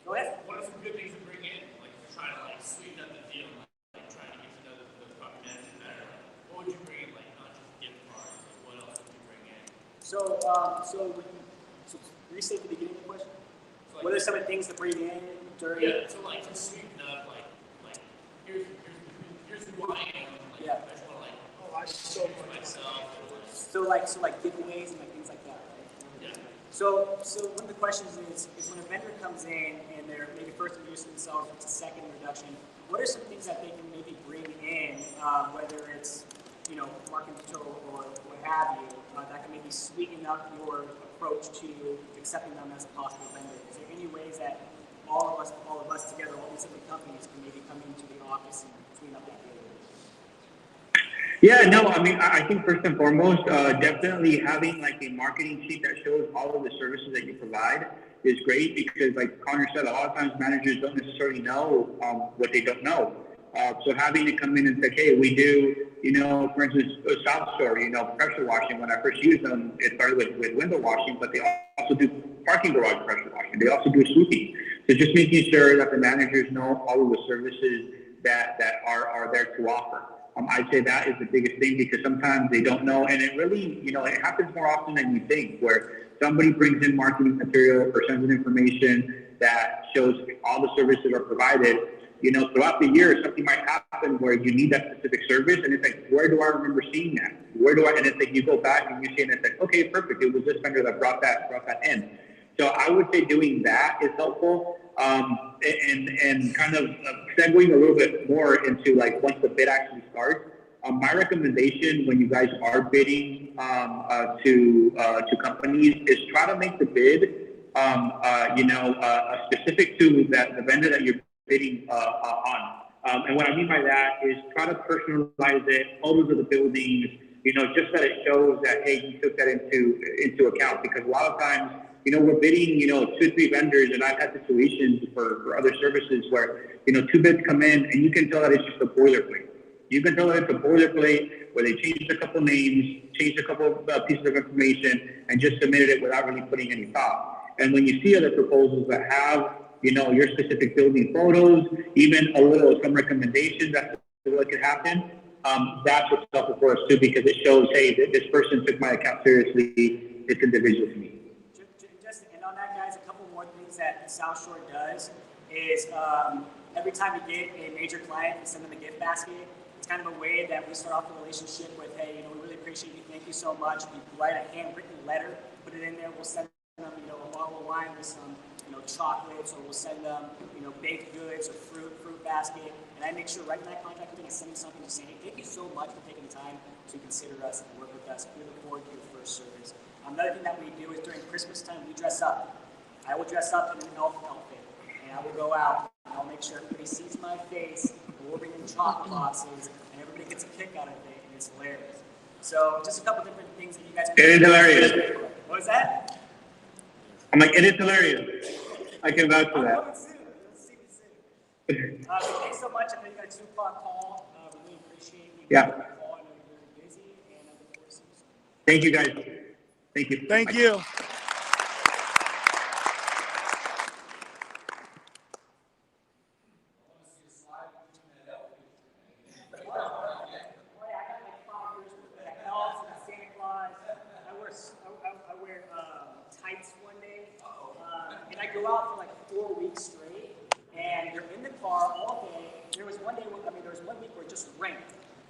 Go ahead. What are some good things to bring in? Like trying to sweeten up the deal, like trying to get to know the property manager better. What would you bring in? Like not just gift cards. Like what else would you bring in? So restate the beginning of the question. So What are some of the things to bring in during? Yeah, so like just sweeten up, like here's who I am. Like, Yeah. I just want to like Oh, I so much. myself. So like giveaways and like things like that, right? Yeah. So one of the questions is when a vendor comes in and they're maybe first introducing themselves, it's a second introduction, what are some things that they can maybe bring in, whether it's, marketing material or what have you, that can maybe sweeten up your approach to accepting them as a possible vendor? Is there any ways that all of us together, all these different companies can maybe come into the office and sweeten up that vendor? Yeah, no, I mean, I think first and foremost, definitely having like a marketing sheet that shows all of the services that you provide is great because, like Connor said, a lot of times managers don't necessarily know what they don't know. So having to come in and say, hey, we do, for instance, a South Shore, pressure washing. When I first used them, it started with window washing, but they also do parking garage pressure washing. They also do sweeping. So just making sure that the managers know all of the services that are there to offer. I'd say that is the biggest thing because sometimes they don't know, and it really, it happens more often than you think, where somebody brings in marketing material or sends in information that shows all the services are provided. Throughout the year, something might happen where you need that specific service, and it's like, where do I remember seeing that? And it's like you go back and you see it, and it's like, okay, perfect. It was this vendor that brought that in. So I would say doing that is helpful. And kind of segueing a little bit more into like once the bid actually starts. My recommendation when you guys are bidding to companies is try to make the bid specific to the vendor that you're bidding on. And what I mean by that is try to personalize it, photos of the buildings, just that it shows that, hey, you took that into account. Because a lot of times, we're bidding, 2 or 3 vendors, and I've had situations for other services where, 2 bids come in, and you can tell that it's just a boilerplate. You can tell that it's a boilerplate where they changed a couple names, changed a couple pieces of information, and just submitted it without really putting any thought. And when you see other proposals that have, your specific building photos, even some recommendations as to what could happen, that's what's helpful for us too, because it shows, hey, this person took my account seriously, it's individual to me. Just to end on that, guys, a couple more things that South Shore does is every time we get a major client and send them a gift basket, it's kind of a way that we start off the relationship with, hey, we really appreciate you, thank you so much. We write a handwritten letter, put it in there, we'll send them, a bottle of wine with some, chocolates, or we'll send them, baked goods or fruit basket. And I make sure right in that contract, I send them something to say, hey, thank you so much for taking the time to consider us and work with us. We look forward to your first service. Another thing that we do is during Christmas time, we dress up. I will dress up in an elf outfit, and I will go out, and I'll make sure everybody sees my face, and we'll bring in chocolate boxes, and everybody gets a kick out of it, and it's hilarious. So just a couple different things that you guys can do. It is hilarious. What was that? I'm like, it is hilarious. I can vouch for that. Let's see thanks so much. I know you got a 2 o'clock call. We really appreciate you. Yeah. I know you're very busy, and I look forward to seeing you. Thank you, guys. Thank you. Thank you. Tights one day, and I go out for like 4 weeks straight, and you're in the car all day. There was one week where it just rained,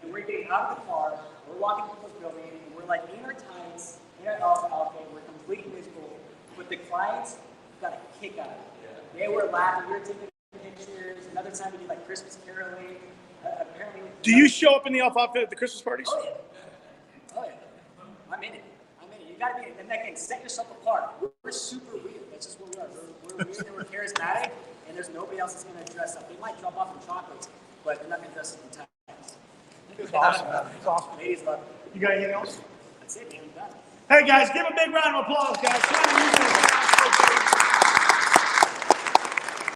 and we're getting out of the car, we're walking through this building, and we're like in our tights, in our outfit, we're completely miserable, but the clients got a kick out of it. They were laughing, we were taking pictures. Another time we did like Christmas caroling. Apparently. Do you show up in the elf outfit at the Christmas parties? Oh yeah. I'm in it. You gotta be in that game. Set yourself apart. We're super weird. That's just what we are. We're weird and we're charismatic, and there's nobody else that's gonna dress up. They might drop off in chocolates, but they're not gonna dress up in ties. It's awesome. It's awesome. Ladies love it. You got anything else? That's it, man. I'm done. Hey guys, give a big round of applause, guys.